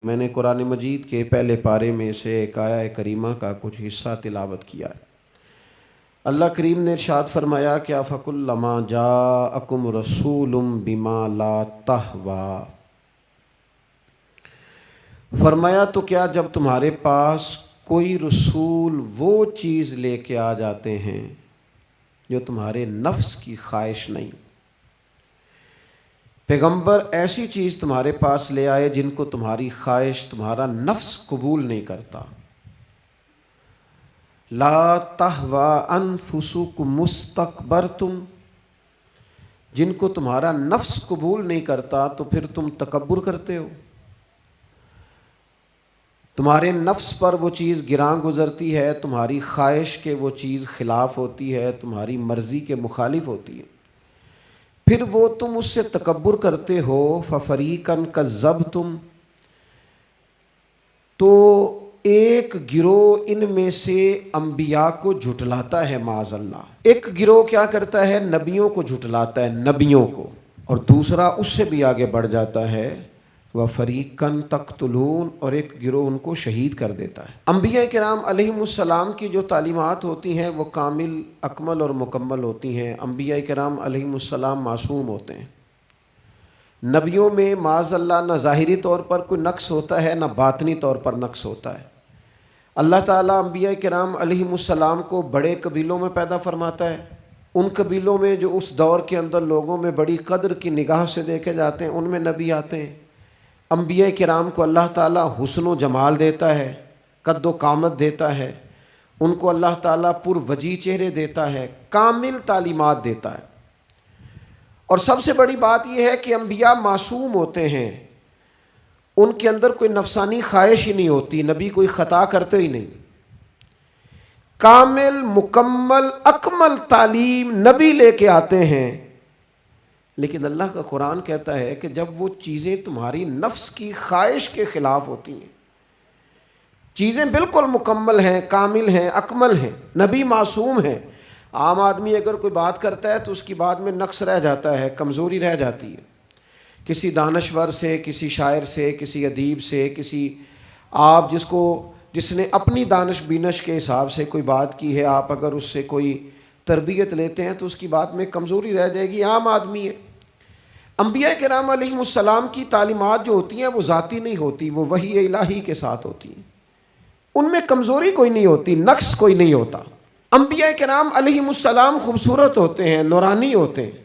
میں نے قرآن مجید کے پہلے پارے میں سے ایک آیہ کریمہ کا کچھ حصہ تلاوت کیا ہے۔ اللہ کریم نے ارشاد فرمایا کہ فَكُلَّمَا جَاءَكُمْ رَسُولٌ بِمَا لَا تَهْوَىٰ، فرمایا تو کیا جب تمہارے پاس کوئی رسول وہ چیز لے کے آ جاتے ہیں جو تمہارے نفس کی خواہش نہیں، پیغمبر ایسی چیز تمہارے پاس لے آئے جن کو تمہاری خواہش تمہارا نفس قبول نہیں کرتا، لا تہویٰ انفسکم مستکبرتم، جن کو تمہارا نفس قبول نہیں کرتا تو پھر تم تکبر کرتے ہو، تمہارے نفس پر وہ چیز گراں گزرتی ہے، تمہاری خواہش کے وہ چیز خلاف ہوتی ہے، تمہاری مرضی کے مخالف ہوتی ہے، پھر وہ تم اس سے تکبر کرتے ہو۔ فَفَرِيقًا كَذَّبْتُمْ، تو ایک گروہ ان میں سے انبیاء کو جھٹلاتا ہے، معاذ اللہ، ایک گروہ کیا کرتا ہے؟ نبیوں کو جھٹلاتا ہے، نبیوں کو، اور دوسرا اس سے بھی آگے بڑھ جاتا ہے، وَفَرِيقًا تَقْتُلُونَ، اور ایک گروہ ان کو شہید کر دیتا ہے۔ انبیاء کرام علیہم السلام کی جو تعلیمات ہوتی ہیں وہ کامل، اکمل اور مکمل ہوتی ہیں۔ انبیاء کرام علیہم السلام معصوم ہوتے ہیں۔ نبیوں میں معاذ اللہ نہ ظاہری طور پر کوئی نقص ہوتا ہے نہ باطنی طور پر نقص ہوتا ہے۔ اللہ تعالیٰ انبیاء کرام علیہم السلام کو بڑے قبیلوں میں پیدا فرماتا ہے، ان قبیلوں میں جو اس دور کے اندر لوگوں میں بڑی قدر کی نگاہ سے دیکھے جاتے ہیں، ان میں نبی آتے ہیں۔ انبیاء کرام کو اللہ تعالیٰ حسن و جمال دیتا ہے، قد و قامت دیتا ہے، ان کو اللہ تعالیٰ پر وجیح چہرے دیتا ہے، کامل تعلیمات دیتا ہے۔ اور سب سے بڑی بات یہ ہے کہ انبیاء معصوم ہوتے ہیں، ان کے اندر کوئی نفسانی خواہش ہی نہیں ہوتی، نبی کوئی خطا کرتے ہی نہیں۔ کامل، مکمل، اکمل تعلیم نبی لے کے آتے ہیں، لیکن اللہ کا قرآن کہتا ہے کہ جب وہ چیزیں تمہاری نفس کی خواہش کے خلاف ہوتی ہیں، چیزیں بالکل مکمل ہیں، کامل ہیں، اکمل ہیں، نبی معصوم ہیں۔ عام آدمی اگر کوئی بات کرتا ہے تو اس کی بات میں نقص رہ جاتا ہے، کمزوری رہ جاتی ہے، کسی دانشور سے، کسی شاعر سے، کسی ادیب سے، کسی آپ جس نے اپنی دانش بینش کے حساب سے کوئی بات کی ہے، آپ اگر اس سے کوئی تربیت لیتے ہیں تو اس کی بات میں کمزوری رہ جائے گی، عام آدمی ہے۔ انبیاء کرام علیہم السلام کی تعلیمات جو ہوتی ہیں وہ ذاتی نہیں ہوتی، وہ وحی الہی کے ساتھ ہوتی ہیں، ان میں کمزوری کوئی نہیں ہوتی، نقص کوئی نہیں ہوتا۔ انبیاء کرام علیہم السلام خوبصورت ہوتے ہیں، نورانی ہوتے ہیں،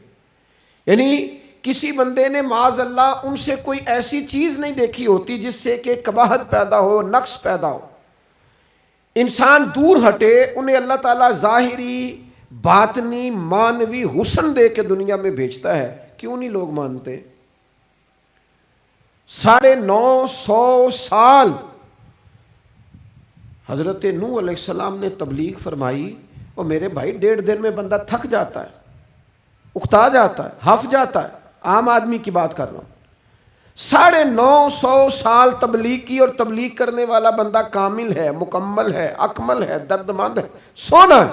یعنی کسی بندے نے معاذ اللہ ان سے کوئی ایسی چیز نہیں دیکھی ہوتی جس سے کہ قباحت پیدا ہو، نقص پیدا ہو۔ انسان دور ہٹے، انہیں اللہ تعالیٰ ظاہری، باطنی، معنوی حسن دے کے دنیا میں بھیجتا ہے، کیوں نہیں لوگ مانتے؟ 950 سال حضرت نوح علیہ السلام نے تبلیغ فرمائی، اور میرے بھائی 1.5 دن میں بندہ تھک جاتا ہے، اکتا جاتا ہے، ہف جاتا ہے، عام آدمی کی بات کر رہا ہوں۔ 950 سال تبلیغ کی، اور تبلیغ کرنے والا بندہ کامل ہے، مکمل ہے، اکمل ہے، درد مند ہے، سونا ہے،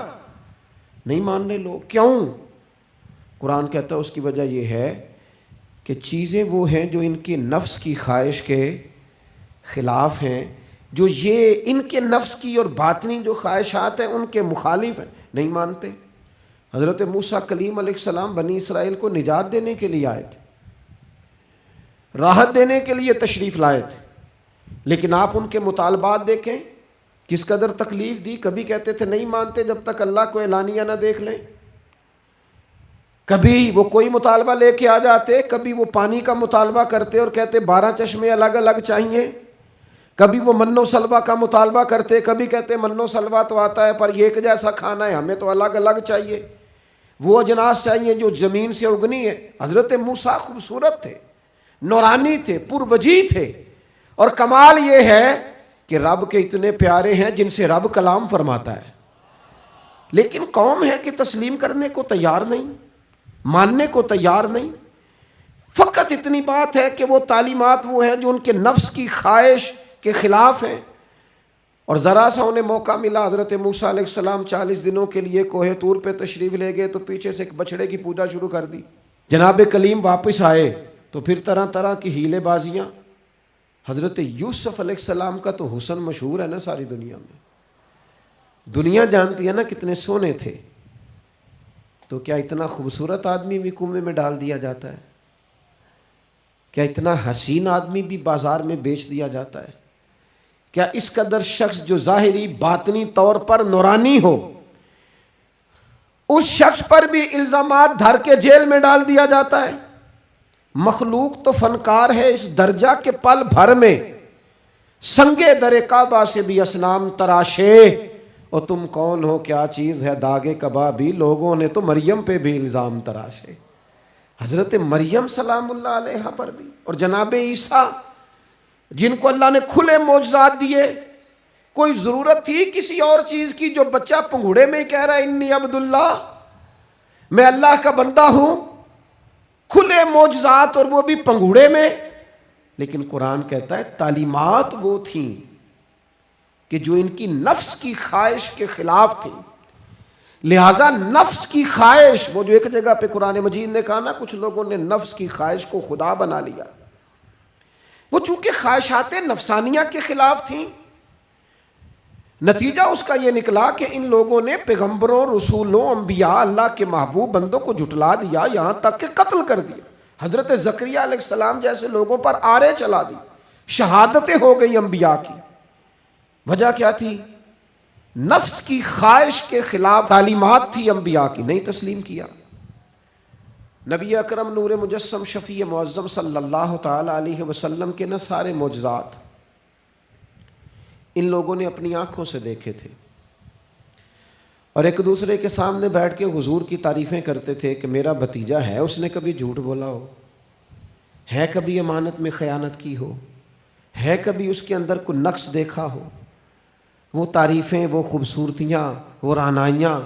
نہیں مان رہے لوگ، کیوں؟ قرآن کہتا ہے اس کی وجہ یہ ہے کہ چیزیں وہ ہیں جو ان کے نفس کی خواہش کے خلاف ہیں، جو یہ ان کے نفس کی اور باطنی جو خواہشات ہیں ان کے مخالف ہیں، نہیں مانتے۔ حضرت موسیٰ کلیم علیہ السلام بنی اسرائیل کو نجات دینے کے لیے آئے تھے، راحت دینے کے لیے تشریف لائے تھے، لیکن آپ ان کے مطالبات دیکھیں کس قدر تکلیف دی۔ کبھی کہتے تھے نہیں مانتے جب تک اللہ کو اعلانیہ نہ دیکھ لیں، کبھی وہ کوئی مطالبہ لے کے آ جاتے، کبھی وہ پانی کا مطالبہ کرتے اور کہتے 12 چشمے الگ الگ چاہیے، کبھی وہ من و سلوہ کا مطالبہ کرتے، کبھی کہتے من و سلوہ تو آتا ہے پر ایک جیسا کھانا ہے، ہمیں تو الگ الگ چاہیے، وہ اجناس چاہیے جو زمین سے اگنی ہے۔ حضرت موسیٰ خوبصورت تھے، نورانی تھے، پر وجیح تھے، اور کمال یہ ہے کہ رب کے اتنے پیارے ہیں جن سے رب کلام فرماتا ہے، لیکن قوم ہے کہ تسلیم کرنے کو تیار نہیں، ماننے کو تیار نہیں۔ فقط اتنی بات ہے کہ وہ تعلیمات وہ ہیں جو ان کے نفس کی خواہش کے خلاف ہیں، اور ذرا سا انہیں موقع ملا، حضرت موسیٰ علیہ السلام 40 دنوں کے لیے کوہ طور پہ تشریف لے گئے تو پیچھے سے ایک بچڑے کی پوجا شروع کر دی۔ جناب کلیم واپس آئے تو پھر طرح طرح کی ہیلے بازیاں، حضرت یوسف علیہ السلام کا تو حسن مشہور ہے نا ساری دنیا میں، دنیا جانتی ہے نا کتنے سونے تھے، تو کیا اتنا خوبصورت آدمی بھی کنویں میں ڈال دیا جاتا ہے؟ کیا اتنا حسین آدمی بھی بازار میں بیچ دیا جاتا ہے؟ کیا اس قدر شخص جو ظاہری باطنی طور پر نورانی ہو، اس شخص پر بھی الزامات دھر کے جیل میں ڈال دیا جاتا ہے؟ مخلوق تو فنکار ہے اس درجہ کے پل بھر میں سنگے در کعبہ سے بھی اصنام تراشے، اور تم کون ہو کیا چیز ہے داغے کبابی، لوگوں نے تو مریم پہ بھی الزام تراشے۔ حضرت مریم سلام اللہ علیہ پر بھی، اور جناب عیسیٰ جن کو اللہ نے کھلے معجزات دیے، کوئی ضرورت تھی کسی اور چیز کی؟ جو بچہ پنگوڑے میں ہی کہہ رہا ہے انی عبد اللہ، میں اللہ کا بندہ ہوں، کھلے معجزات اور وہ بھی پنگوڑے میں۔ لیکن قرآن کہتا ہے تعلیمات وہ تھیں کہ جو ان کی نفس کی خواہش کے خلاف تھیں، لہذا نفس کی خواہش، وہ جو ایک جگہ پہ قرآن مجید نے کہا نا کچھ لوگوں نے نفس کی خواہش کو خدا بنا لیا، وہ چونکہ خواہشات نفسانیہ کے خلاف تھیں، نتیجہ اس کا یہ نکلا کہ ان لوگوں نے پیغمبروں، رسولوں، انبیاء، اللہ کے محبوب بندوں کو جھٹلا دیا، یہاں تک کہ قتل کر دیا۔ حضرت زکریا علیہ السلام جیسے لوگوں پر آرے چلا دی، شہادتیں ہو گئی انبیاء کی۔ وجہ کیا تھی؟ نفس کی خواہش کے خلاف تعلیمات تھی انبیاء کی، نہیں تسلیم کیا۔ نبی اکرم نور مجسم شفیع معظم صلی اللہ تعالی علیہ وسلم کے نہ سارے معجزات ان لوگوں نے اپنی آنکھوں سے دیکھے تھے، اور ایک دوسرے کے سامنے بیٹھ کے حضور کی تعریفیں کرتے تھے کہ میرا بھتیجا ہے، اس نے کبھی جھوٹ بولا ہو، ہے کبھی امانت میں خیانت کی ہو، ہے کبھی اس کے اندر کوئی نقص دیکھا ہو۔ وہ تعریفیں، وہ خوبصورتیاں، وہ رعنائیاں۔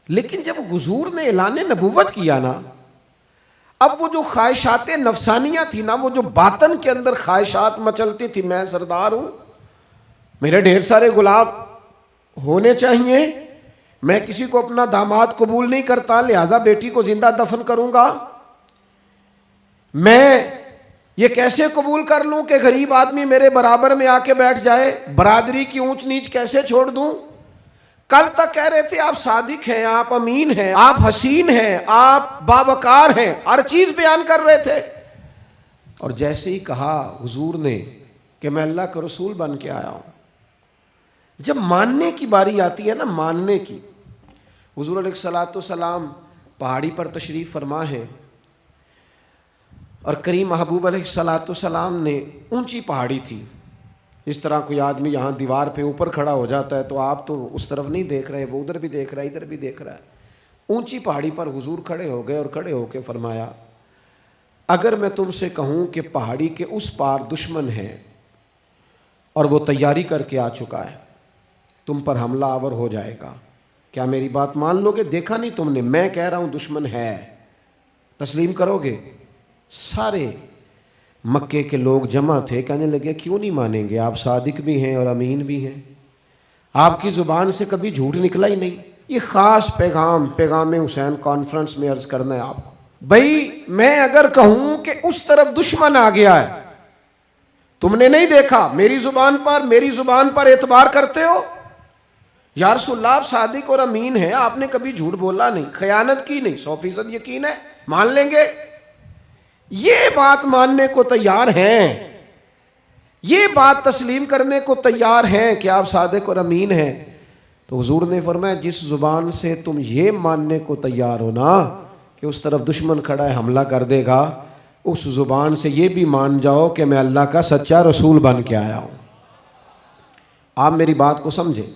لیکن جب حضور نے اعلان نبوت کیا نا، اب وہ جو خواہشات نفسانیہ تھی نا، وہ جو باطن کے اندر خواہشات مچلتی تھی، میں سردار ہوں، میرے ڈھیر سارے غلام ہونے چاہیے، میں کسی کو اپنا داماد قبول نہیں کرتا لہذا بیٹی کو زندہ دفن کروں گا، میں یہ کیسے قبول کر لوں کہ غریب آدمی میرے برابر میں آ کے بیٹھ جائے، برادری کی اونچ نیچ کیسے چھوڑ دوں۔ کل تک کہہ رہے تھے آپ صادق ہیں، آپ امین ہیں، آپ حسین ہیں، آپ باوقار ہیں، ہر چیز بیان کر رہے تھے، اور جیسے ہی کہا حضور نے کہ میں اللہ کا رسول بن کے آیا ہوں، جب ماننے کی باری آتی ہے نا، ماننے کی، حضور علیہ الصلوۃ والسلام پہاڑی پر تشریف فرما ہے، اور کریم محبوب علیہ الصلوۃ والسلام نے اونچی پہاڑی تھی، اس طرح کوئی آدمی یہاں دیوار پہ اوپر کھڑا ہو جاتا ہے تو آپ تو اس طرف نہیں دیکھ رہے، وہ ادھر بھی دیکھ رہا ہے، ادھر بھی دیکھ رہا ہے۔ اونچی پہاڑی پر حضور کھڑے ہو گئے، اور کھڑے ہو کے فرمایا اگر میں تم سے کہوں کہ پہاڑی کے اس پار دشمن ہے اور وہ تیاری کر کے آ چکا ہے، تم پر حملہ آور ہو جائے گا، کیا میری بات مان لو گے؟ دیکھا نہیں تم نے، میں کہہ رہا ہوں دشمن ہے، تسلیم کرو گے؟ سارے مکے کے لوگ جمع تھے، کہنے لگے کیوں نہیں مانیں گے، آپ صادق بھی ہیں اور امین بھی ہیں، آپ کی زبان سے کبھی جھوٹ نکلا ہی نہیں۔ یہ خاص پیغام حسین کانفرنس میں عرض کرنا ہے آپ کو، بھائی میں اگر کہوں کہ اس طرف دشمن آ گیا ہے، تم نے نہیں دیکھا، میری زبان پر اعتبار کرتے ہو؟ یا رسول اللہ آپ صادق اور امین ہیں، آپ نے کبھی جھوٹ بولا نہیں، خیانت کی نہیں، 100% یقین ہے، مان لیں گے؟ یہ بات ماننے کو تیار ہیں، یہ بات تسلیم کرنے کو تیار ہیں کہ آپ صادق اور امین ہیں، تو حضور نے فرمایا جس زبان سے تم یہ ماننے کو تیار ہو نا کہ اس طرف دشمن کھڑا ہے حملہ کر دے گا، اس زبان سے یہ بھی مان جاؤ کہ میں اللہ کا سچا رسول بن کے آیا ہوں۔ آپ میری بات کو سمجھیں،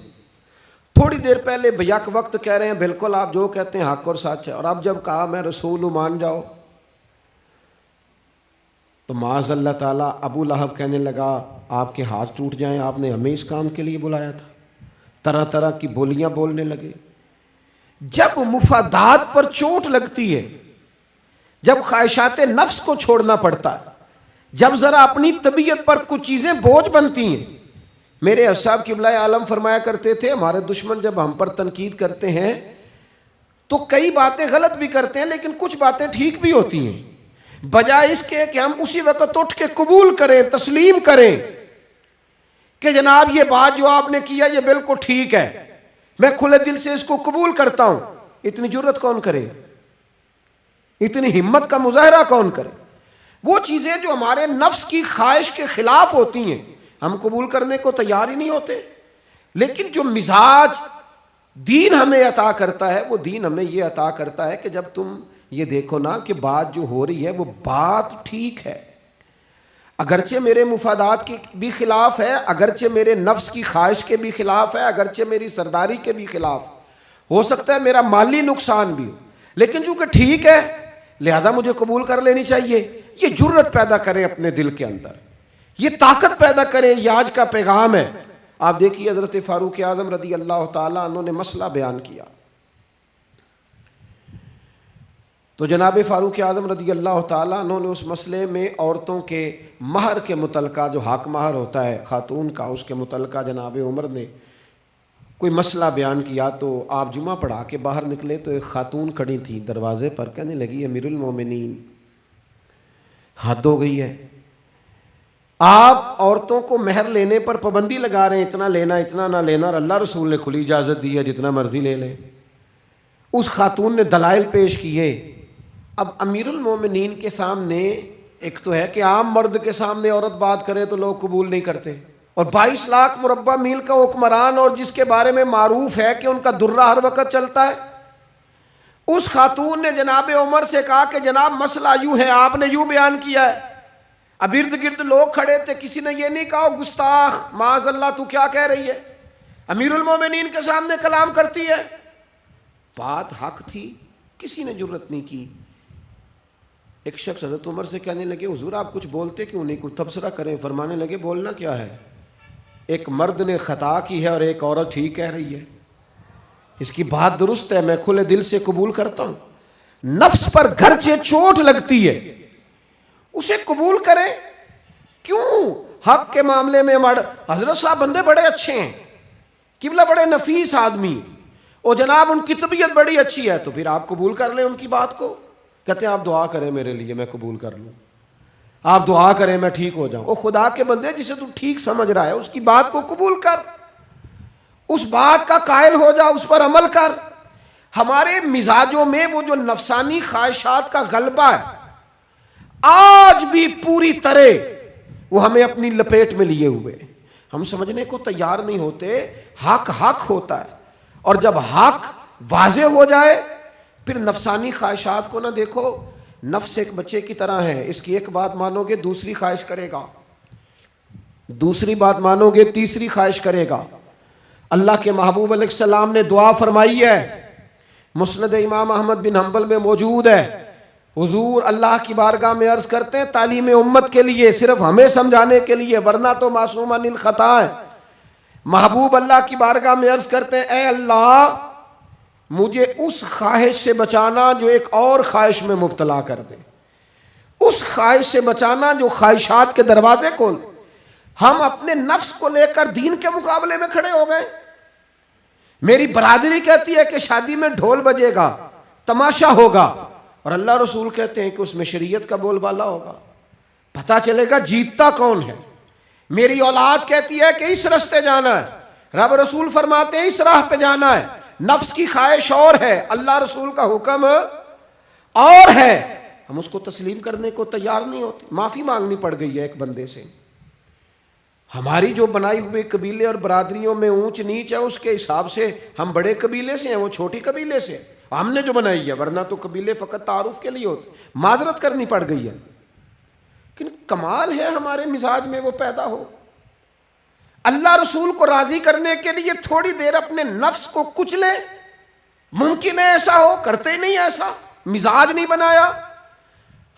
تھوڑی دیر پہلے بیک وقت کہہ رہے ہیں بالکل آپ جو کہتے ہیں حق اور سچ ہے، اور اب جب کہا میں رسول ہوں مان جاؤ، تو معاذ اللہ تعالیٰ ابو لہب کہنے لگا آپ کے ہاتھ ٹوٹ جائیں، آپ نے ہمیں اس کام کے لیے بلایا تھا، طرح طرح کی بولیاں بولنے لگے۔ جب مفادات پر چوٹ لگتی ہے، جب خواہشات نفس کو چھوڑنا پڑتا ہے، جب ذرا اپنی طبیعت پر کچھ چیزیں بوجھ بنتی ہیں، میرے اصحاب قبلہ عالم فرمایا کرتے تھے ہمارے دشمن جب ہم پر تنقید کرتے ہیں تو کئی باتیں غلط بھی کرتے ہیں لیکن کچھ باتیں ٹھیک بھی ہوتی ہیں، بجائے اس کے کہ ہم اسی وقت اٹھ کے قبول کریں، تسلیم کریں کہ جناب یہ بات جو آپ نے کیا یہ بالکل ٹھیک ہے، میں کھلے دل سے اس کو قبول کرتا ہوں. اتنی جرت کون کرے؟ اتنی ہمت کا مظاہرہ کون کرے؟ وہ چیزیں جو ہمارے نفس کی خواہش کے خلاف ہوتی ہیں ہم قبول کرنے کو تیار ہی نہیں ہوتے. لیکن جو مزاج دین ہمیں عطا کرتا ہے، وہ دین ہمیں یہ عطا کرتا ہے کہ جب تم یہ دیکھو نا کہ بات جو ہو رہی ہے وہ بات ٹھیک ہے، اگرچہ میرے مفادات کے بھی خلاف ہے، اگرچہ میرے نفس کی خواہش کے بھی خلاف ہے، اگرچہ میری سرداری کے بھی خلاف، ہو سکتا ہے میرا مالی نقصان بھی ہو، لیکن چونکہ ٹھیک ہے لہذا مجھے قبول کر لینی چاہیے. یہ جرت پیدا کریں اپنے دل کے اندر، یہ طاقت پیدا کریں. یہ آج کا پیغام ہے. آپ دیکھیے حضرت فاروق اعظم رضی اللہ تعالیٰ عنہ نے مسئلہ بیان کیا تو جناب فاروق اعظم رضی اللہ تعالیٰ عنہ نے اس مسئلے میں عورتوں کے مہر کے متعلقہ، جو حق مہر ہوتا ہے خاتون کا، اس کے متعلقہ جناب عمر نے کوئی مسئلہ بیان کیا. تو آپ جمعہ پڑھا کے باہر نکلے تو ایک خاتون کھڑی تھی دروازے پر، کہنے لگی امیر المومنین حد ہو گئی ہے، آپ عورتوں کو مہر لینے پر پابندی لگا رہے ہیں، اتنا لینا اتنا نہ لینا، اور اللہ رسول نے کھلی اجازت دی ہے جتنا مرضی لے لیں. اس خاتون نے دلائل پیش کیے. اب امیر المومنین کے سامنے ایک تو ہے کہ عام مرد کے سامنے عورت بات کرے تو لوگ قبول نہیں کرتے، اور 22 لاکھ مربع میل کا حکمران اور جس کے بارے میں معروف ہے کہ ان کا درہ ہر وقت چلتا ہے، اس خاتون نے جناب عمر سے کہا کہ جناب مسئلہ یوں ہے، آپ نے یوں بیان کیا ہے. اب ارد گرد لوگ کھڑے تھے، کسی نے یہ نہیں کہا گستاخ معاذ اللہ تو کیا کہہ رہی ہے، امیر المومنین کے سامنے کلام کرتی ہے. بات حق تھی، کسی نے جرت نہیں کی. ایک شخص حضرت عمر سے کہنے لگے حضور آپ کچھ بولتے کیوں نہیں، کچھ تبصرہ کریں. فرمانے لگے بولنا کیا ہے، ایک مرد نے خطا کی ہے اور ایک عورت ٹھیک کہہ رہی ہے، اس کی بات درست ہے، میں کھلے دل سے قبول کرتا ہوں. نفس پر گرچہ چوٹ لگتی ہے اسے قبول کریں. کیوں حق کے معاملے میں حضرت صاحب بندے بڑے اچھے ہیں، قبلہ بڑے نفیس آدمی، اور جناب ان کی طبیعت بڑی اچھی ہے، تو پھر آپ قبول کر لیں ان کی بات کو. کہتے ہیں آپ دعا کریں میرے لیے میں قبول کر لوں، آپ دعا کریں میں ٹھیک ہو جاؤں. او خدا کے بندے، جسے تو ٹھیک سمجھ رہا ہے اس کی بات کو قبول کر، اس بات کا قائل ہو جا، اس پر عمل کر. ہمارے مزاجوں میں وہ جو نفسانی خواہشات کا غلبہ ہے آج بھی پوری طرح وہ ہمیں اپنی لپیٹ میں لیے ہوئے، ہم سمجھنے کو تیار نہیں ہوتے. حق حق ہوتا ہے، اور جب حق واضح ہو جائے پھر نفسانی خواہشات کو نہ دیکھو. نفس ایک بچے کی طرح ہے، اس کی ایک بات مانو گے دوسری خواہش کرے گا، دوسری بات مانو گے تیسری خواہش کرے گا. اللہ کے محبوب علیہ السلام نے دعا فرمائی ہے، مسند امام احمد بن حنبل میں موجود ہے. حضور اللہ کی بارگاہ میں عرض کرتے ہیں تعلیم امت کے لیے، صرف ہمیں سمجھانے کے لیے، ورنہ تو معصوم عن الخطا ہے. محبوب اللہ کی بارگاہ میں عرض کرتے ہیں اے اللہ مجھے اس خواہش سے بچانا جو ایک اور خواہش میں مبتلا کر دے، اس خواہش سے بچانا جو خواہشات کے دروازے کھول. ہم اپنے نفس کو لے کر دین کے مقابلے میں کھڑے ہو گئے. میری برادری کہتی ہے کہ شادی میں ڈھول بجے گا، تماشا ہوگا، اور اللہ رسول کہتے ہیں کہ اس میں شریعت کا بول بالا ہوگا، پتہ چلے گا جیتتا کون ہے. میری اولاد کہتی ہے کہ اس راستے جانا ہے، رب رسول فرماتے ہیں اس راہ پہ جانا ہے. نفس کی خواہش اور ہے، اللہ رسول کا حکم اور ہے، ہم اس کو تسلیم کرنے کو تیار نہیں ہوتے. معافی مانگنی پڑ گئی ہے ایک بندے سے. ہماری جو بنائی ہوئی قبیلے اور برادریوں میں اونچ نیچ ہے اس کے حساب سے ہم بڑے قبیلے سے ہیں، وہ چھوٹی قبیلے سے ہم نے جو بنائی ہے، ورنہ تو قبیلے فقط تعارف کے لیے ہوتے. معذرت کرنی پڑ گئی ہے، لیکن کمال ہے ہمارے مزاج میں وہ پیدا ہو. اللہ رسول کو راضی کرنے کے لیے تھوڑی دیر اپنے نفس کو کچلے. ممکن ہے ایسا ہو، کرتے ہی نہیں ایسا، مزاج نہیں بنایا.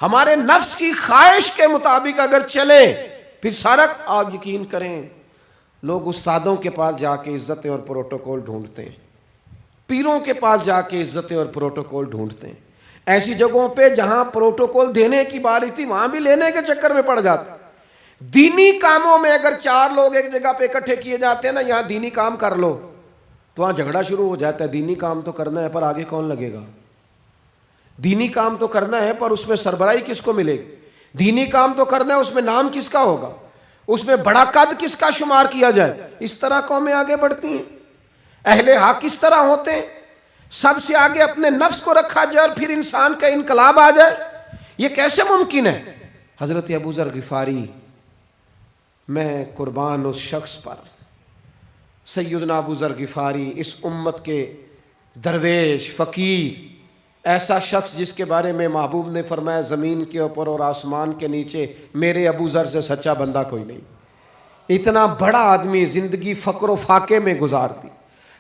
ہمارے نفس کی خواہش کے مطابق اگر چلے پھر سارا. آپ یقین کریں لوگ استادوں کے پاس جا کے عزتیں اور پروٹوکول ڈھونڈتے ہیں، پیروں کے پاس جا کے عزتیں اور پروٹوکول ڈھونڈتے ہیں. ایسی جگہوں پہ جہاں پروٹوکول دینے کی باری تھی وہاں بھی لینے کے چکر میں پڑ جاتے. دینی کاموں میں اگر 4 لوگ ایک جگہ پہ اکٹھے کیے جاتے ہیں نا، یہاں دینی کام کر لو، تو وہاں جھگڑا شروع ہو جاتا ہے. دینی کام تو کرنا ہے پر آگے کون لگے گا. دینی کام تو کرنا ہے پر اس میں سربراہی کس کو ملے گی؟ دینی کام تو کرنا ہے، اس میں نام کس کا ہوگا؟ اس میں بڑا قد کس کا شمار کیا جائے؟ اس طرح قومیں آگے بڑھتی ہیں۔ اہل حق اس طرح ہوتے ہیں، سب سے آگے اپنے نفس کو رکھا جائے اور پھر انسان کا انقلاب آ جائے۔ یہ کیسے ممکن ہے؟ حضرت ابوذر غفاری، میں قربان اس شخص پر، سیدنا ابوذر غفاری اس امت کے درویش فقیر، ایسا شخص جس کے بارے میں محبوب نے فرمایا زمین کے اوپر اور آسمان کے نیچے میرے ابوذر سے سچا بندہ کوئی نہیں۔ اتنا بڑا آدمی زندگی فقر و فاقے میں گزار دی،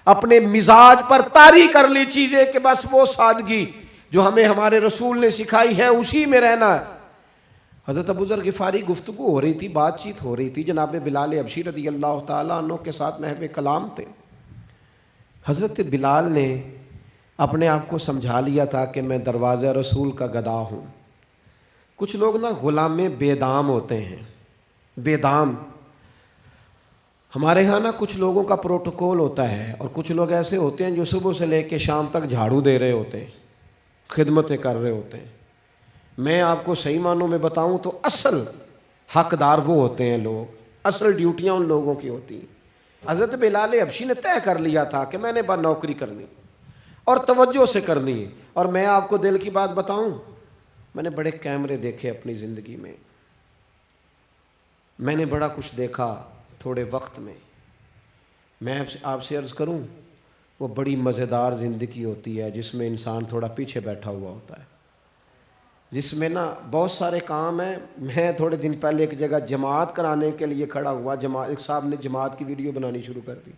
اپنے مزاج پر طاری کر لی چیزیں کہ بس وہ سادگی جو ہمیں ہمارے رسول نے سکھائی ہے اسی میں رہنا ہے۔ حضرت ابوذر غفاری گفتگو ہو رہی تھی، بات چیت ہو رہی تھی، جناب بلال حبشی رضی اللہ تعالیٰ عنہ کے ساتھ محو کلام تھے۔ حضرت بلال نے اپنے آپ کو سمجھا لیا تھا کہ میں دروازہ رسول کا گدا ہوں۔ کچھ لوگ نا غلام بے دام ہوتے ہیں، بے دام۔ ہمارے ہاں نا کچھ لوگوں کا پروٹوکول ہوتا ہے، اور کچھ لوگ ایسے ہوتے ہیں جو صبح سے لے کے شام تک جھاڑو دے رہے ہوتے ہیں، خدمتیں کر رہے ہوتے ہیں۔ میں آپ کو صحیح معنوں میں بتاؤں تو اصل حقدار وہ ہوتے ہیں لوگ، اصل ڈیوٹیاں ان لوگوں کی ہوتی ہیں۔ حضرت بلال حبشی نے طے کر لیا تھا کہ میں نے بس نوکری کرنی اور توجہ سے کرنی ہے۔ اور میں آپ کو دل کی بات بتاؤں، میں نے بڑے کیمرے دیکھے اپنی زندگی میں، میں نے بڑا کچھ دیکھا تھوڑے وقت میں۔ میں آپ سے عرض کروں، وہ بڑی مزیدار زندگی ہوتی ہے جس میں انسان تھوڑا پیچھے بیٹھا ہوا ہوتا ہے، جس میں نا بہت سارے کام ہیں۔ میں تھوڑے دن پہلے ایک جگہ جماعت کرانے کے لیے کھڑا ہوا، ایک صاحب نے جماعت کی ویڈیو بنانی شروع کر دی،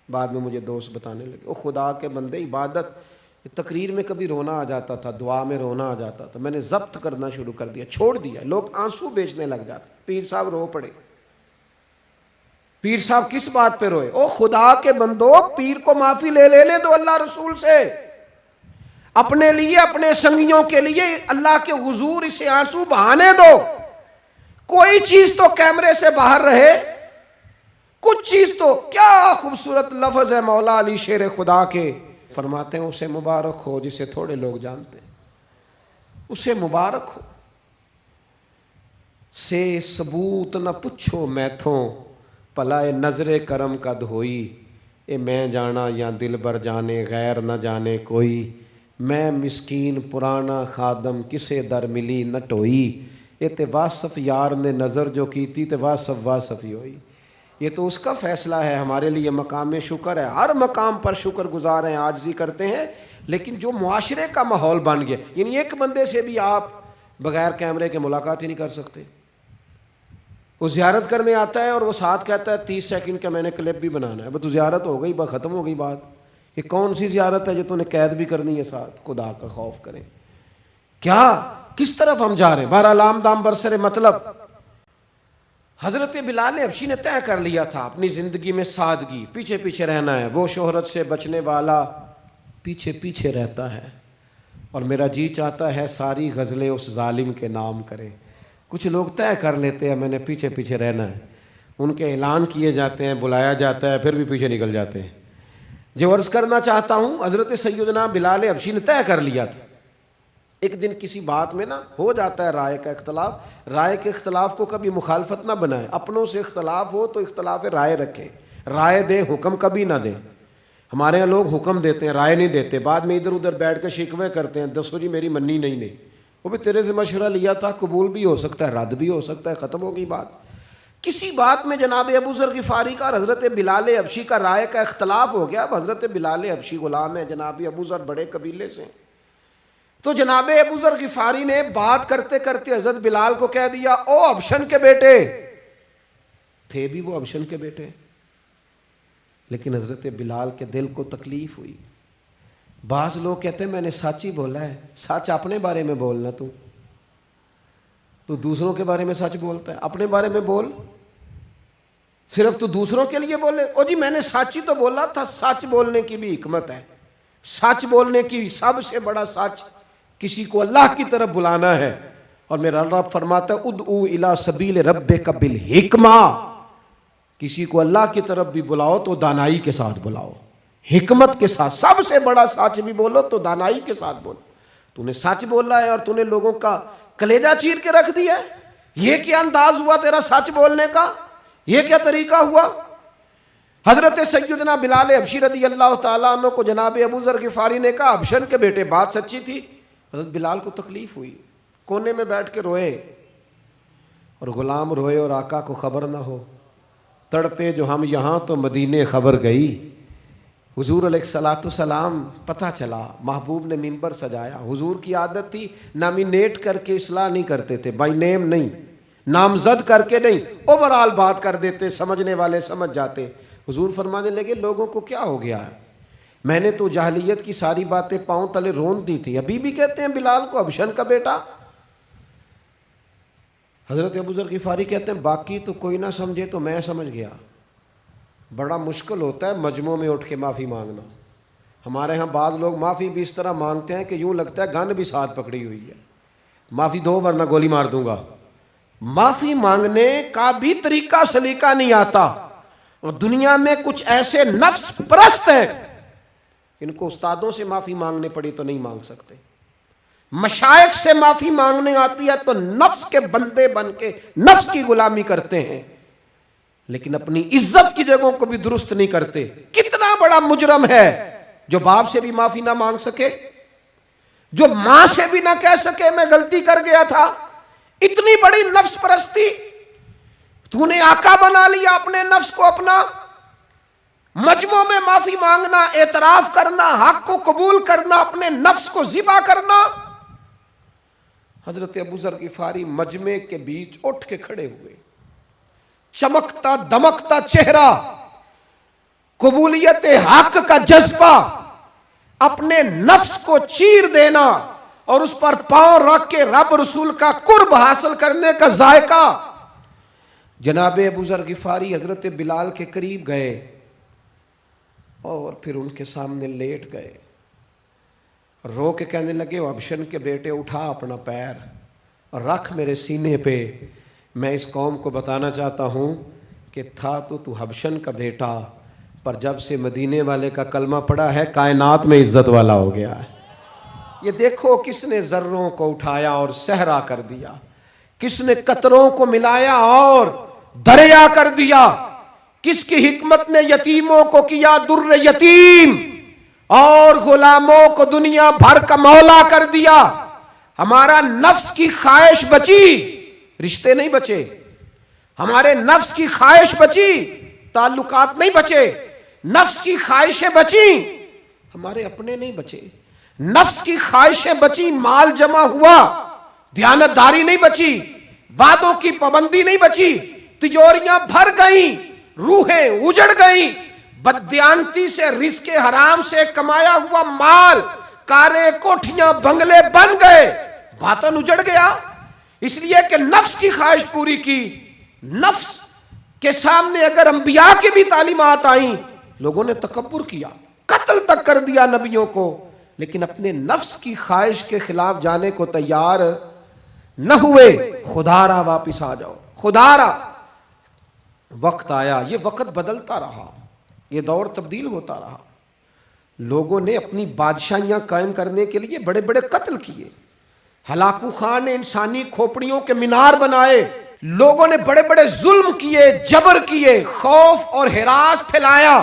بعد میں مجھے دوست بتانے لگے او خدا کے بندے، عبادت تقریر میں کبھی رونا آ جاتا تھا، دعا میں رونا آ جاتا تھا، میں نے ضبط کرنا شروع کر دیا، چھوڑ دیا۔ لوگ آنسو بیچنے لگ جاتے، پیر صاحب رو پڑے۔ پیر صاحب کس بات پہ روئے؟ او خدا کے بندو، پیر کو معافی لے لینے دو اللہ رسول سے، اپنے لیے اپنے سنگیوں کے لیے اللہ کے حضور اسے آنسو بہانے دو۔ کوئی چیز تو کیمرے سے باہر رہے، کچھ چیز تو۔ کیا خوبصورت لفظ ہے مولا علی شیر خدا کے، فرماتے ہیں اسے مبارک ہو جسے تھوڑے لوگ جانتے ہیں، اسے مبارک ہو۔ سے ثبوت نہ پچھو میتھوں، پلائے نظر کرم کا دھوئی، اے میں جانا یا دل بر جانے غیر نہ جانے کوئی، میں مسکین پرانا خادم کسے در ملی نہ ٹوئی، اے تے واصف یار نے نظر جو کی تھی تے واصف ہی ہوئی۔ یہ تو اس کا فیصلہ ہے، ہمارے لیے مقام شکر ہے، ہر مقام پر شکر گزار ہیں، عاجزی کرتے ہیں، لیکن جو معاشرے کا ماحول بن گیا، یعنی ایک بندے سے بھی آپ بغیر کیمرے کے ملاقات ہی نہیں کر سکتے۔ وہ زیارت کرنے آتا ہے اور وہ ساتھ کہتا ہے 30 سیکنڈ کا میں نے کلپ بھی بنانا ہے، بس تو زیارت ہو گئی، بس ختم ہو گئی بات۔ یہ کون سی زیارت ہے جو تو نے قید بھی کرنی ہے ساتھ؟ خدا کا خوف کریں، کیا کس طرف ہم جا رہے ہیں؟ بہرحال عام دام برسر مطلب، حضرت بلال حبشی نے طے کر لیا تھا اپنی زندگی میں سادگی، پیچھے پیچھے رہنا ہے۔ وہ شہرت سے بچنے والا پیچھے پیچھے رہتا ہے، اور میرا جی چاہتا ہے ساری غزلیں اس ظالم کے نام کریں۔ کچھ لوگ طے کر لیتے ہیں میں نے پیچھے پیچھے رہنا ہے، ان کے اعلان کیے جاتے ہیں، بلایا جاتا ہے، پھر بھی پیچھے نکل جاتے ہیں۔ جو عرض کرنا چاہتا ہوں، حضرت سیدنا بلال حبشی نے طے کر لیا تھا۔ ایک دن کسی بات میں نا ہو جاتا ہے رائے کا اختلاف، رائے کے اختلاف کو کبھی مخالفت نہ بنائیں، اپنوں سے اختلاف ہو تو اختلاف رائے رکھیں، رائے دیں، حکم کبھی نہ دیں۔ ہمارے یہاں لوگ حکم دیتے ہیں، رائے نہیں دیتے، بعد میں ادھر ادھر بیٹھ کے شکوے کرتے ہیں، دسو جی میری منی نہیں، وہ بھی تیرے سے مشورہ لیا تھا، قبول بھی ہو سکتا ہے، رد بھی ہو سکتا ہے، ختم ہو گئی بات۔ کسی بات میں جناب ابوذر غفاری کا اور حضرت بلال حبشی کا رائے کا اختلاف ہو گیا۔ اب حضرت بلال حبشی غلام ہے، جناب ابوذر بڑے قبیلے سے، تو جناب ابوذر غفاری نے بات کرتے کرتے حضرت بلال کو کہہ دیا، او ابشن کے بیٹے، تھے بھی وہ ابشن کے بیٹے، لیکن حضرت بلال کے دل کو تکلیف ہوئی۔ بعض لوگ کہتے ہیں میں نے سچ ہی بولا ہے، سچ اپنے بارے میں بولنا، تو دوسروں کے بارے میں سچ بولتا ہے، اپنے بارے میں بول، صرف تو دوسروں کے لیے بولے۔ او جی میں نے سچ ہی تو بولا تھا، سچ بولنے کی بھی حکمت ہے، سچ بولنے کی سب سے بڑا سچ کسی کو اللہ کی طرف بلانا ہے، اور میرا رب فرماتا ہے ادعو الی سبیل ربک بالحکمہ، کسی کو اللہ کی طرف بھی بلاؤ تو دانائی کے ساتھ بلاؤ، حکمت کے ساتھ، سب سے بڑا سچ بھی بولو تو دانائی کے ساتھ بولو۔ تو نے سچ بولا ہے اور تو نے لوگوں کا کلیجہ چیر کے رکھ دیا ہے. یہ کیا انداز ہوا تیرا سچ بولنے کا؟ یہ کیا طریقہ ہوا؟ حضرت سیدنا بلال حبشی رضی اللہ تعالیٰ عنہ کو جناب ابو ذر غفاری نے کہا حبشن کے بیٹے بات سچی تھی. حضرت بلال کو تکلیف ہوئی, کونے میں بیٹھ کے روئے, اور غلام روئے اور آقا کو خبر نہ ہو. تڑپے جو ہم یہاں تو مدینے خبر گئی. حضور علیہ الصلاۃ والسلام پتہ چلا, محبوب نے ممبر سجایا. حضور کی عادت تھی نامینیٹ کر کے اصلاح نہیں کرتے تھے, بائی نیم نہیں, نامزد کر کے نہیں, اوورال بات کر دیتے, سمجھنے والے سمجھ جاتے. حضور فرمانے لگے لوگوں کو کیا ہو گیا ہے, میں نے تو جاہلیت کی ساری باتیں پاؤں تلے رون دی تھی, ابھی بھی کہتے ہیں بلال کو حبشن کا بیٹا. حضرت ابو ذر غفاری کہتے ہیں باقی تو کوئی نہ سمجھے تو میں سمجھ گیا. بڑا مشکل ہوتا ہے مجمعوں میں اٹھ کے معافی مانگنا. ہمارے ہاں بعض لوگ معافی بھی اس طرح مانگتے ہیں کہ یوں لگتا ہے گن بھی ساتھ پکڑی ہوئی ہے, معافی دو ورنہ گولی مار دوں گا. معافی مانگنے کا بھی طریقہ سلیقہ نہیں آتا. اور دنیا میں کچھ ایسے نفس پرست ہیں, ان کو استادوں سے معافی مانگنے پڑی تو نہیں مانگ سکتے. مشائخ سے معافی مانگنے آتی ہے تو نفس کے بندے بن کے نفس کی غلامی کرتے ہیں, لیکن اپنی عزت کی جگہوں کو بھی درست نہیں کرتے. کتنا بڑا مجرم ہے جو باپ سے بھی معافی نہ مانگ سکے, جو ماں سے بھی نہ کہہ سکے میں غلطی کر گیا تھا. اتنی بڑی نفس پرستی. تو نے آقا بنا لیا اپنے نفس کو اپنا. مجمعوں میں معافی مانگنا, اعتراف کرنا, حق کو قبول کرنا, اپنے نفس کو ذبح کرنا. حضرت ابو ذر غفاری مجمع کے بیچ اٹھ کے کھڑے ہوئے, چمکتا دمکتا چہرہ, قبولیت حق کا جذبہ, اپنے نفس کو چیر دینا اور اس پر پاؤں رکھ کے رب رسول کا قرب حاصل کرنے کا ذائقہ. جناب ابو ذر غفاری حضرت بلال کے قریب گئے اور پھر ان کے سامنے لیٹ گئے, رو کے کہنے لگے حبشن کے بیٹے اٹھا اپنا پیر اور رکھ میرے سینے پہ. میں اس قوم کو بتانا چاہتا ہوں کہ تھا تو حبشن کا بیٹا, پر جب سے مدینے والے کا کلمہ پڑا ہے کائنات میں عزت والا ہو گیا ہے. یہ دیکھو کس نے ذروں کو اٹھایا اور صحرا کر دیا, کس نے قطروں کو ملایا اور دریا کر دیا, کس کی حکمت نے یتیموں کو کیا در یتیم اور غلاموں کو دنیا بھر کا مولا کر دیا. ہمارا نفس کی خواہش بچی, رشتے نہیں بچے. ہمارے نفس کی خواہش بچی, تعلقات نہیں بچے. نفس کی خواہشیں بچی, ہمارے اپنے نہیں بچے. نفس کی خواہشیں بچی, مال جمع ہوا, دیانتداری نہیں بچی, وعدوں کی پابندی نہیں بچی, تجوریاں بھر گئیں, روحیں اجڑ گئیں. بددیانتی سے رزق حرام سے کمایا ہوا مال, کاریں کوٹھیاں بنگلے بن گئے, باطن اجڑ گیا. اس لیے کہ نفس کی خواہش پوری کی. نفس کے سامنے اگر انبیاء کی بھی تعلیمات آئیں, لوگوں نے تکبر کیا, قتل تک کر دیا نبیوں کو, لیکن اپنے نفس کی خواہش کے خلاف جانے کو تیار نہ ہوئے. خدا را واپس آ جاؤ, خدا را. وقت آیا, یہ وقت بدلتا رہا, یہ دور تبدیل ہوتا رہا. لوگوں نے اپنی بادشاہیاں قائم کرنے کے لیے بڑے بڑے قتل کیے. ہلاکو خان نے انسانی کھوپڑیوں کے مینار بنائے. لوگوں نے بڑے بڑے ظلم کیے, جبر کیے, خوف اور ہراس پھیلایا,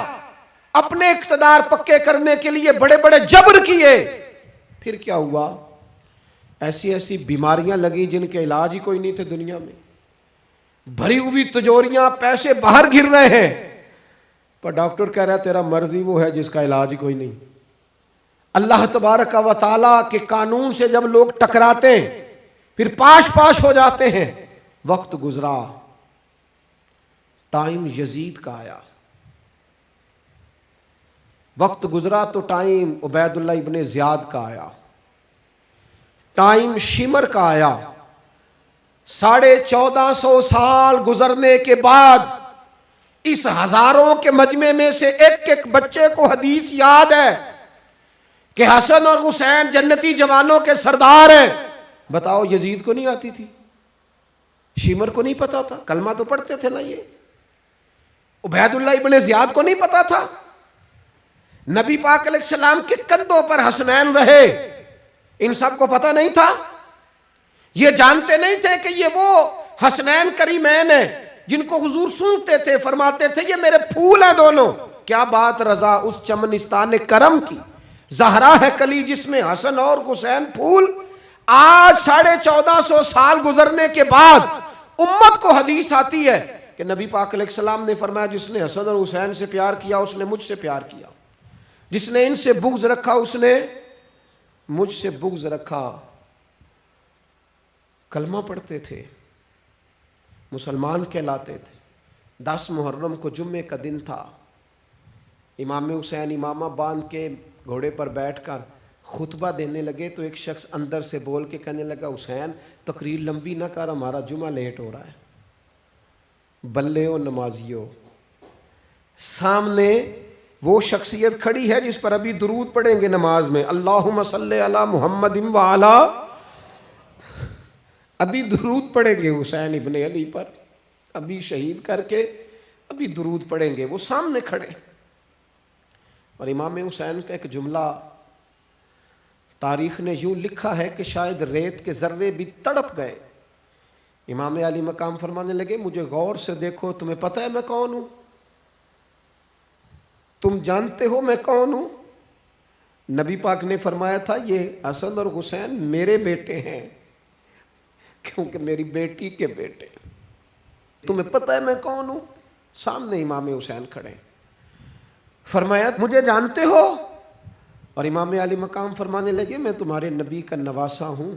اپنے اقتدار پکے کرنے کے لیے بڑے بڑے جبر کیے. پھر کیا ہوا؟ ایسی ایسی بیماریاں لگیں جن کے علاج ہی کوئی نہیں تھے دنیا میں. بھری ہوئی تجوریاں, پیسے باہر گر رہے ہیں, پر ڈاکٹر کہہ رہا ہے تیرا مرض ہی وہ ہے جس کا علاج ہی کوئی نہیں. اللہ تبارک و تعالیٰ کے قانون سے جب لوگ ٹکراتے ہیں پھر پاش پاش ہو جاتے ہیں. وقت گزرا, ٹائم یزید کا آیا. وقت گزرا تو ٹائم عبید اللہ ابن زیاد کا آیا, ٹائم شمر کا آیا. 1450 سال گزرنے کے بعد اس ہزاروں کے مجمع میں سے ایک ایک بچے کو حدیث یاد ہے کہ حسن اور حسین جنتی جوانوں کے سردار ہیں. بتاؤ یزید کو نہیں آتی تھی, شمر کو نہیں پتا تھا, کلمہ تو پڑھتے تھے نا. یہ عبید اللہ ابن زیاد کو نہیں پتا تھا. نبی پاک علیہ السلام کے کندھوں پر حسنین رہے, ان سب کو پتہ نہیں تھا؟ یہ جانتے نہیں تھے کہ یہ وہ حسنین کریمین ہیں جن کو حضور سنتے تھے، فرماتے تھے یہ میرے پھول ہیں دونوں؟ کیا بات رضا اس چمنستان کرم کی، زہرا ہے کلی جس میں حسن اور حسین پھول۔ آج 1450 سال گزرنے کے بعد امت کو حدیث آتی ہے کہ نبی پاک علیہ السلام نے فرمایا جس نے حسن اور حسین سے پیار کیا اس نے مجھ سے پیار کیا، جس نے ان سے بغض رکھا اس نے مجھ سے بغض رکھا۔ کلمہ پڑھتے تھے، مسلمان کہلاتے تھے۔ 10 محرم کو جمعے کا دن تھا، امام حسین امامہ باندھ کے گھوڑے پر بیٹھ کر خطبہ دینے لگے تو ایک شخص اندر سے بول کے کہنے لگا حسین تقریر لمبی نہ کر، ہمارا جمعہ لیٹ ہو رہا ہے۔ بلے و نمازیوں، سامنے وہ شخصیت کھڑی ہے جس پر ابھی درود پڑھیں گے نماز میں، اللہم صلی علی محمد وعلی، ابھی درود پڑھیں گے حسین ابن علی پر، ابھی شہید کر کے ابھی درود پڑھیں گے، وہ سامنے کھڑے۔ اور امام حسین کا ایک جملہ تاریخ نے یوں لکھا ہے کہ شاید ریت کے ذرے بھی تڑپ گئے۔ امام علی مقام فرمانے لگے مجھے غور سے دیکھو، تمہیں پتہ ہے میں کون ہوں؟ تم جانتے ہو میں کون ہوں؟ نبی پاک نے فرمایا تھا یہ حسن اور حسین میرے بیٹے ہیں کیونکہ میری بیٹی کے بیٹے۔ تمہیں پتہ ہے میں کون ہوں؟ سامنے امام حسین کھڑے، فرمایا مجھے جانتے ہو؟ اور امام علی مقام فرمانے لگے میں تمہارے نبی کا نواسا ہوں،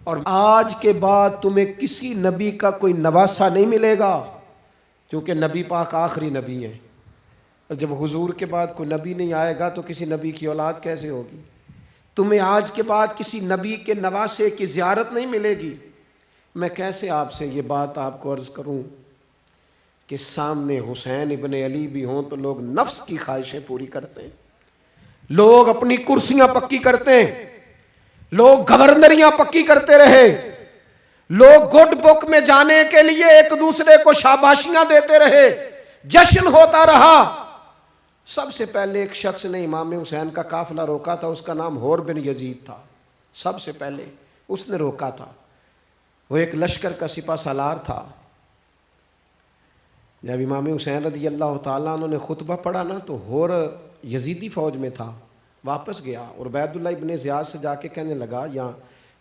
اور آج کے بعد تمہیں کسی نبی کا کوئی نواسا نہیں ملے گا، کیونکہ نبی پاک آخری نبی ہیں، اور جب حضور کے بعد کوئی نبی نہیں آئے گا تو کسی نبی کی اولاد کیسے ہوگی؟ تمہیں آج کے بعد کسی نبی کے نواسے کی زیارت نہیں ملے گی۔ میں کیسے آپ سے یہ بات آپ کو عرض کروں کہ سامنے حسین ابن علی بھی ہوں تو لوگ نفس کی خواہشیں پوری کرتے ہیں، لوگ اپنی کرسیاں پکی کرتے ہیں، لوگ گورنریاں پکی کرتے رہے، لوگ گڈ بک میں جانے کے لیے ایک دوسرے کو شاباشیاں دیتے رہے، جشن ہوتا رہا۔ سب سے پہلے ایک شخص نے امام حسین کا قافلہ روکا تھا، اس کا نام حور بن یزید تھا، سب سے پہلے اس نے روکا تھا، وہ ایک لشکر کا سپہ سالار تھا۔ جب امام حسین رضی اللہ تعالیٰ عنہ نے خطبہ پڑھا نا تو حور یزیدی فوج میں تھا، واپس گیا اور عبید اللہ ابن زیاد سے جا کے کہنے لگا، یا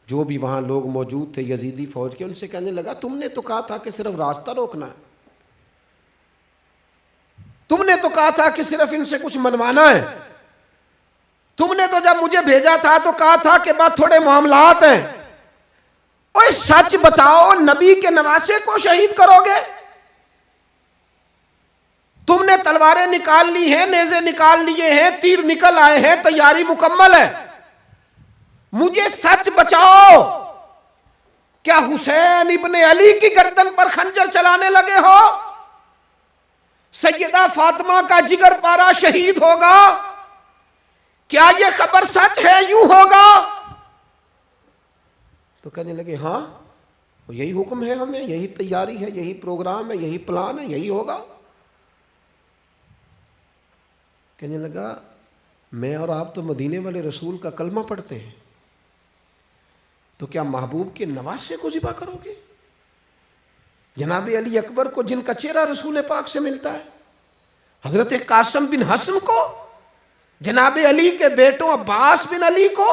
جو بھی وہاں لوگ موجود تھے یزیدی فوج کے، ان سے کہنے لگا تم نے تو کہا تھا کہ صرف راستہ روکنا ہے، تم نے تو کہا تھا کہ صرف ان سے کچھ منوانا ہے، تم نے تو جب مجھے بھیجا تھا تو کہا تھا کہ بات تھوڑے معاملات ہیں، اوہ سچ بتاؤ نبی کے نواسے کو شہید کرو گے؟ تم نے تلواریں نکال لی ہیں، نیزے نکال لیے ہیں، تیر نکل آئے ہیں، تیاری مکمل ہے، مجھے سچ بچاؤ، کیا حسین ابن علی کی گردن پر خنجر چلانے لگے ہو؟ سیدہ فاطمہ کا جگر پارا شہید ہوگا، کیا یہ خبر سچ ہے؟ یوں ہوگا؟ تو کہنے لگے ہاں یہی حکم ہے ہمیں، یہی تیاری ہے، یہی پروگرام ہے، یہی پلان ہے، یہی ہوگا۔ کہنے لگا میں اور آپ تو مدینے والے رسول کا کلمہ پڑھتے ہیں، تو کیا محبوب کے نواسے کو ذبح کرو گے؟ جناب علی اکبر کو جن کا چہرہ رسول پاک سے ملتا ہے، حضرت قاسم بن حسن کو، جناب علی کے بیٹوں عباس بن علی کو،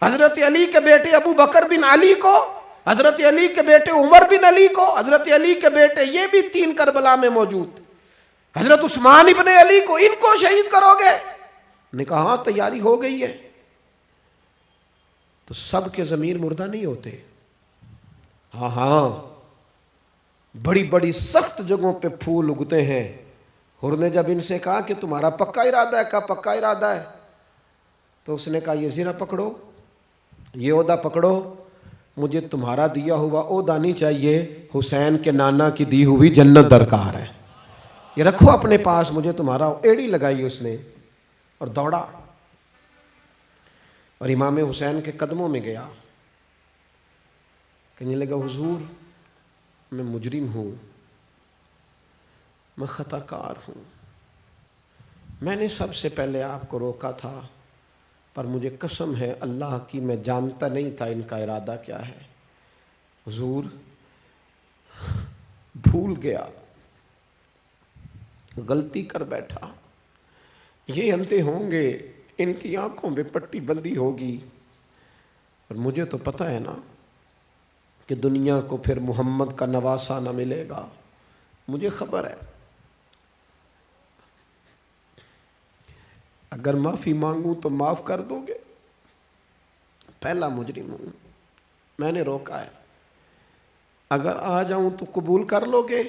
حضرت علی کے بیٹے ابو بکر بن علی کو، حضرت علی کے بیٹے عمر بن علی کو، حضرت علی کے بیٹے یہ بھی 3 کربلا میں موجود، حضرت عثمان ابن علی کو، ان کو شہید کرو گے؟ نے کہا ہاں تیاری ہو گئی ہے۔ تو سب کے ضمیر مردہ نہیں ہوتے، ہاں بڑی بڑی سخت جگہوں پہ پھول اگتے ہیں۔ حر نے جب ان سے کہا کہ تمہارا پکا ارادہ ہے، کہا پکا ارادہ ہے، تو اس نے کہا یہ زرہ پکڑو، یہ عہدہ پکڑو، مجھے تمہارا دیا ہوا عہدہ نہیں چاہیے، حسین کے نانا کی دی ہوئی جنت درکار ہے، یہ رکھو اپنے پاس، مجھے تمہارا۔ ایڑی لگائی اس نے اور دوڑا اور امام حسین کے قدموں میں گیا، کہنے لگا حضور میں مجرم ہوں، میں خطا کار ہوں، میں نے سب سے پہلے آپ کو روکا تھا، پر مجھے قسم ہے اللہ کی، میں جانتا نہیں تھا ان کا ارادہ کیا ہے۔ حضور بھول گیا، غلطی کر بیٹھا، یہ اندھے ہوں گے، ان کی آنکھوں میں پٹی بندی ہوگی، اور مجھے تو پتہ ہے نا کہ دنیا کو پھر محمد کا نواسہ نہ ملے گا، مجھے خبر ہے۔ اگر معافی مانگوں تو معاف کر دو گے؟ پہلا مجرم ہوں، میں نے روکا ہے۔ اگر آ جاؤں تو قبول کر لو گے؟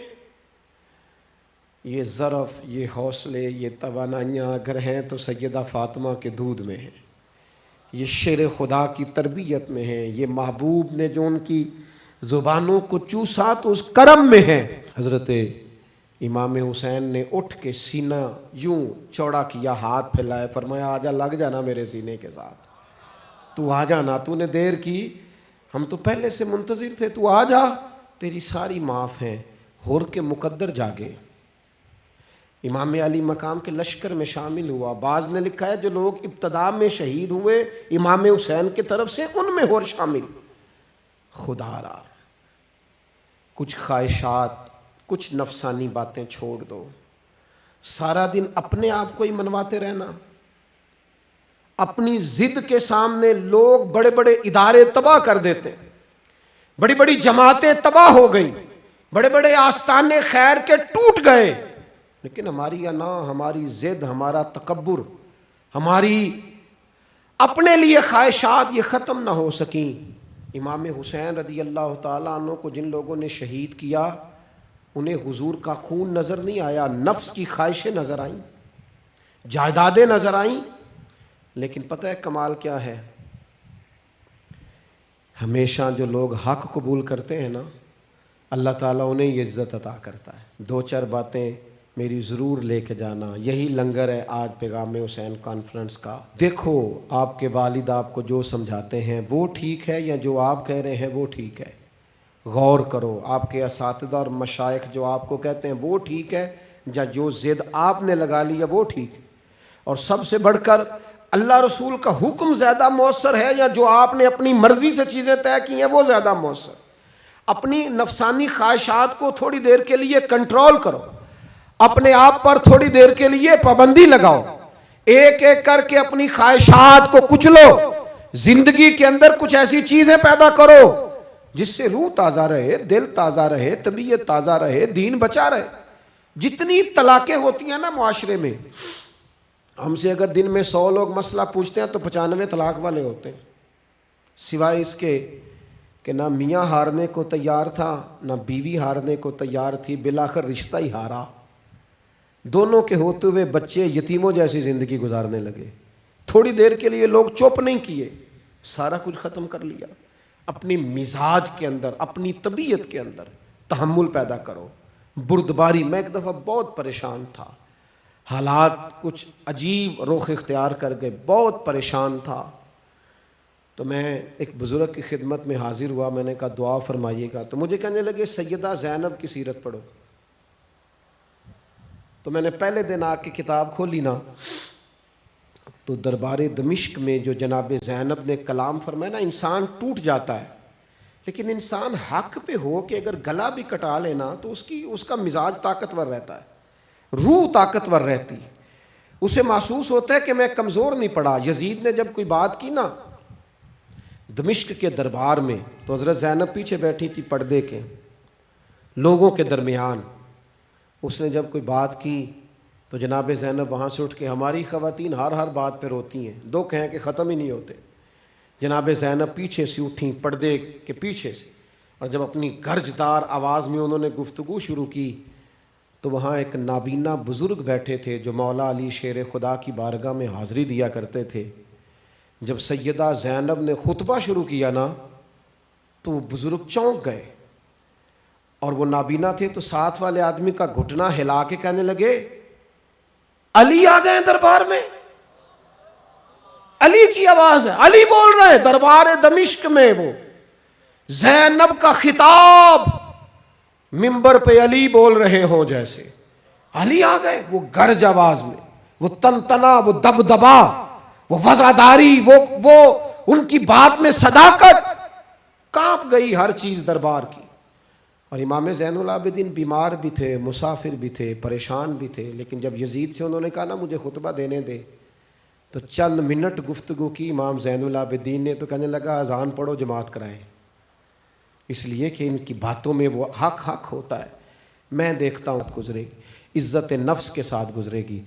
یہ ظرف، یہ حوصلے، یہ توانائیاں اگر ہیں تو سیدہ فاطمہ کے دودھ میں ہیں، یہ شیر خدا کی تربیت میں ہیں، یہ محبوب نے جو ان کی زبانوں کو چوسا تو اس کرم میں ہے۔ حضرت امام حسین نے اٹھ کے سینہ یوں چوڑا کیا، ہاتھ پھیلائے، فرمایا آجا، لگ جانا میرے سینے کے ساتھ، تو آ جانا، تو نے دیر کی، ہم تو پہلے سے منتظر تھے، تو آ جا، تیری ساری معاف ہیں۔ ہور کے مقدر جاگے، امام علی مقام کے لشکر میں شامل ہوا۔ بعض نے لکھا ہے جو لوگ ابتدا میں شہید ہوئے امام حسین کی طرف سے، ان میں ہور شامل۔ خدا را، کچھ خواہشات، کچھ نفسانی باتیں چھوڑ دو۔ سارا دن اپنے آپ کو ہی منواتے رہنا، اپنی ضد کے سامنے لوگ بڑے بڑے ادارے تباہ کر دیتے، بڑی بڑی جماعتیں تباہ ہو گئیں، بڑے بڑے آستانے خیر کے ٹوٹ گئے، لیکن ہماری انا، ہماری ضد، ہمارا تکبر، ہماری اپنے لیے خواہشات یہ ختم نہ ہو سکیں۔ امام حسین رضی اللہ تعالیٰ عنہ کو جن لوگوں نے شہید کیا، انہیں حضور کا خون نظر نہیں آیا، نفس کی خواہشیں نظر آئیں، جائیدادیں نظر آئیں، لیکن پتہ ہے کمال کیا ہے؟ ہمیشہ جو لوگ حق قبول کرتے ہیں نا، اللہ تعالیٰ انہیں یہ عزت عطا کرتا ہے۔ دو چار باتیں میری ضرور لے کے جانا، یہی لنگر ہے آج پیغام حسین کانفرنس کا۔ دیکھو آپ کے والد آپ کو جو سمجھاتے ہیں وہ ٹھیک ہے، یا جو آپ کہہ رہے ہیں وہ ٹھیک ہے؟ غور کرو، آپ کے اساتذہ اور مشائخ جو آپ کو کہتے ہیں وہ ٹھیک ہے، یا جو ضد آپ نے لگا لیا وہ ٹھیک ہے؟ اور سب سے بڑھ کر اللہ رسول کا حکم زیادہ مؤثر ہے، یا جو آپ نے اپنی مرضی سے چیزیں طے کی ہیں وہ زیادہ مؤثر؟ اپنی نفسانی خواہشات کو تھوڑی دیر کے لیے کنٹرول کرو، اپنے آپ پر تھوڑی دیر کے لیے پابندی لگاؤ، ایک ایک کر کے اپنی خواہشات کو کچلو، زندگی کے اندر کچھ ایسی چیزیں پیدا کرو جس سے روح تازہ رہے، دل تازہ رہے، طبیعت تازہ رہے، دین بچا رہے۔ جتنی طلاقیں ہوتی ہیں نا معاشرے میں، ہم سے اگر دن میں 100 لوگ مسئلہ پوچھتے ہیں تو 95 طلاق والے ہوتے ہیں، سوائے اس کے کہ نہ میاں ہارنے کو تیار تھا نہ بیوی ہارنے کو تیار تھی، بالآخر رشتہ ہی ہارا، دونوں کے ہوتے ہوئے بچے یتیموں جیسی زندگی گزارنے لگے۔ تھوڑی دیر کے لیے لوگ چپ نہیں کیے، سارا کچھ ختم کر لیا۔ اپنی مزاج کے اندر، اپنی طبیعت کے اندر تحمل پیدا کرو، بردباری۔ میں ایک دفعہ بہت پریشان تھا، حالات کچھ عجیب رخ اختیار کر گئے، بہت پریشان تھا، تو میں ایک بزرگ کی خدمت میں حاضر ہوا، میں نے کہا دعا فرمائیے گا، تو مجھے کہنے لگے سیدہ زینب کی سیرت پڑھو۔ تو میں نے پہلے دن آ کے کتاب کھولی نا، تو دربار دمشق میں جو جناب زینب نے کلام فرمایا نا، انسان ٹوٹ جاتا ہے، لیکن انسان حق پہ ہو کہ اگر گلا بھی کٹا لینا تو اس کا مزاج طاقتور رہتا ہے، روح طاقتور رہتی، اسے محسوس ہوتا ہے کہ میں کمزور نہیں پڑا۔ یزید نے جب کوئی بات کی نا دمشق کے دربار میں، تو حضرت زینب پیچھے بیٹھی تھی پردے کے لوگوں کے درمیان، اس نے جب کوئی بات کی تو جناب زینب وہاں سے اٹھ کے، ہماری خواتین ہر بات پہ روتی ہیں، دو کہیں کہ ختم ہی نہیں ہوتے، جناب زینب پیچھے سے اٹھیں پردے کے پیچھے سے، اور جب اپنی گرجدار آواز میں انہوں نے گفتگو شروع کی تو وہاں ایک نابینا بزرگ بیٹھے تھے جو مولا علی شیر خدا کی بارگاہ میں حاضری دیا کرتے تھے۔ جب سیدہ زینب نے خطبہ شروع کیا نا تو وہ بزرگ چونک گئے، اور وہ نابینا تھے تو ساتھ والے آدمی کا گھٹنا ہلا کے کہنے لگے علی آ گئے دربار میں، علی کی آواز ہے، علی بول رہے ہیں دربار دمشق میں، وہ زینب کا خطاب منبر پہ علی بول رہے ہوں جیسے، علی آ گئے، وہ گرج آواز میں، وہ تنتنا، وہ دبدبا، وہ وفاداری، وہ ان کی بات میں صداقت، کانپ گئی ہر چیز دربار کی۔ اور امام زین العابدین بیمار بھی تھے، مسافر بھی تھے، پریشان بھی تھے، لیکن جب یزید سے انہوں نے کہا نا مجھے خطبہ دینے دے، تو چند منٹ گفتگو کی امام زین العابدین نے، تو کہنے لگا اذان پڑھو جماعت کرائیں، اس لیے کہ ان کی باتوں میں وہ حق ہوتا ہے۔ میں دیکھتا ہوں گزرے گی، عزت نفس کے ساتھ گزرے گی۔